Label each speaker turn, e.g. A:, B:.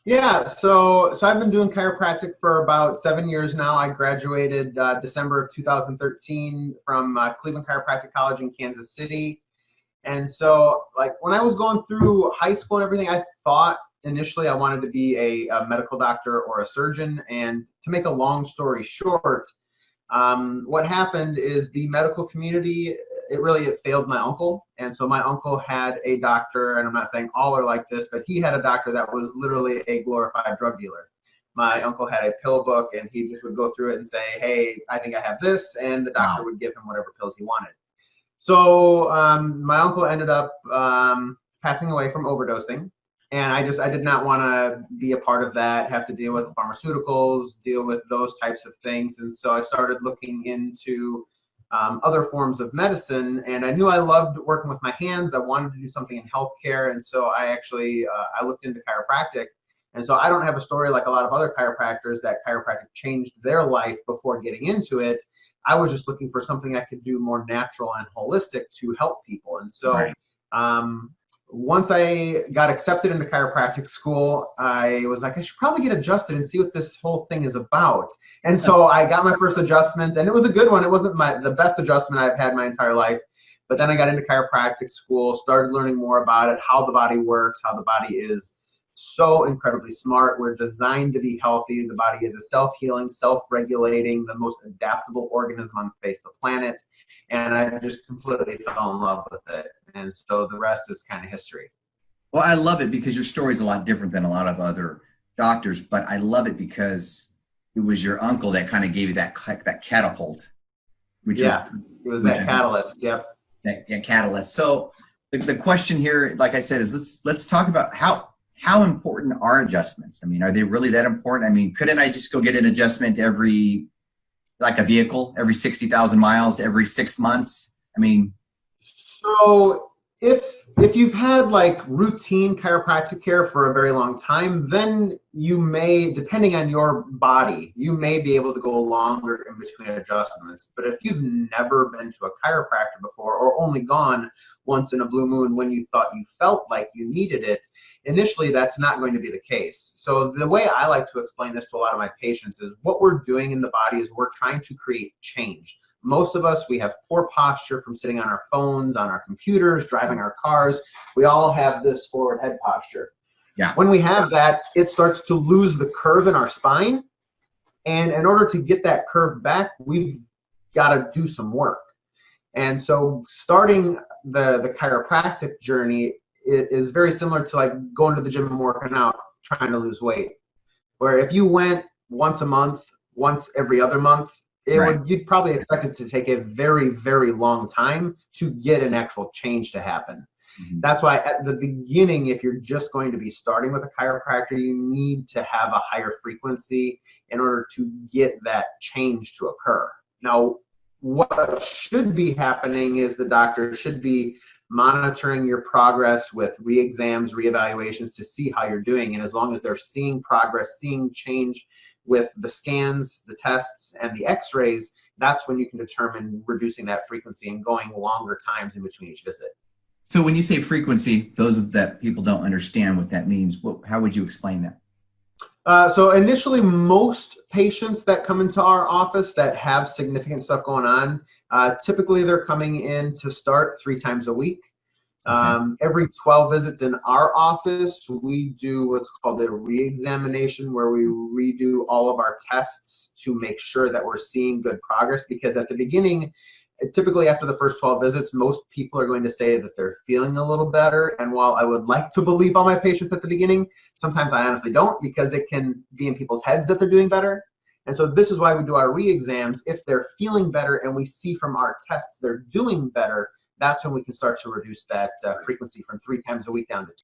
A: Yeah, so I've been doing chiropractic for about 7 years now. I graduated December of 2013 from Cleveland Chiropractic College in Kansas City. And so, like, when I was going through high school and everything, I thought initially I wanted to be a medical doctor or a surgeon. And to make a long story short, what happened is the medical community, it failed my uncle. And so my uncle had a doctor, and I'm not saying all are like this, but he had a doctor that was literally a glorified drug dealer. My uncle had a pill book, and he just would go through it and say, hey, I think I have this, and the doctor
B: Wow.
A: would give him whatever pills he wanted. So my uncle ended up passing away from overdosing, and I did not want to be a part of that, have to deal with pharmaceuticals, deal with those types of things. And so I started looking into other forms of medicine, and I knew I loved working with my hands. I wanted to do something in healthcare, and so I actually I looked into chiropractic. And so I don't have a story like a lot of other chiropractors that chiropractic changed their life before getting into it. I was just looking for something I could do more natural and holistic to help people. And so
B: Right.
A: um, once I got accepted into chiropractic school, I was like, I should probably get adjusted and see what this whole thing is about. And so I got my first adjustment, and it was a good one. It wasn't the best adjustment I've had my entire life. But then I got into chiropractic school, started learning more about it, how the body works, how the body is so incredibly smart. We're designed to be healthy. The body is a self-healing, self-regulating, the most adaptable organism on the face of the planet. And I just completely fell in love with it. And so the rest is kind of history.
B: Well, I love it because your story is a lot different than a lot of other doctors, but I love it because it was your uncle that kind of gave you that catapult, which is
A: Yeah, it was
B: which
A: that
B: I think
A: catalyst. Yep.
B: that catalyst. So the question here, like I said, is let's talk about how important are adjustments? I mean, are they really that important? I mean, couldn't I just go get an adjustment every, like a vehicle, every 60,000 miles, every 6 months? I mean,
A: So if you've had like routine chiropractic care for a very long time, then you may, depending on your body, you may be able to go longer in between adjustments. But if you've never been to a chiropractor before, or only gone once in a blue moon when you thought you felt like you needed it, initially that's not going to be the case. So the way I like to explain this to a lot of my patients is what we're doing in the body is we're trying to create change. Most of us, we have poor posture from sitting on our phones, on our computers, driving our cars. We all have this forward head posture.
B: yeah.
A: When we have that, it starts to lose the curve in our spine. And in order to get that curve back, we've got to do some work. And so starting the chiropractic journey is very similar to like going to the gym and working out, trying to lose weight. Where if you went once a month, once every other month,
B: Right.
A: you'd probably expect it to take a very, very long time to get an actual change to happen.
B: Mhm.
A: That's why at the beginning, if you're just going to be starting with a chiropractor, you need to have a higher frequency in order to get that change to occur. Now, what should be happening is the doctor should be monitoring your progress with re-exams, re-evaluations to see how you're doing. And as long as they're seeing progress, seeing change with the scans, the tests, and the x-rays, that's when you can determine reducing that frequency and going longer times in between each visit.
B: So when you say frequency, those that people don't understand what that means, how would you explain that?
A: So initially, most patients that come into our office that have significant stuff going on, typically they're coming in to start 3 times a week.
B: Okay.
A: Every 12 visits in our office, we do what's called a re-examination, where we redo all of our tests to make sure that we're seeing good progress. Because at the beginning, typically after the first 12 visits, most people are going to say that they're feeling a little better. And while I would like to believe all my patients at the beginning, sometimes I honestly don't, because it can be in people's heads that they're doing better. And so this is why we do our re-exams. If they're feeling better and we see from our tests they're doing better, that's when we can start to reduce that frequency from 3 times a week down to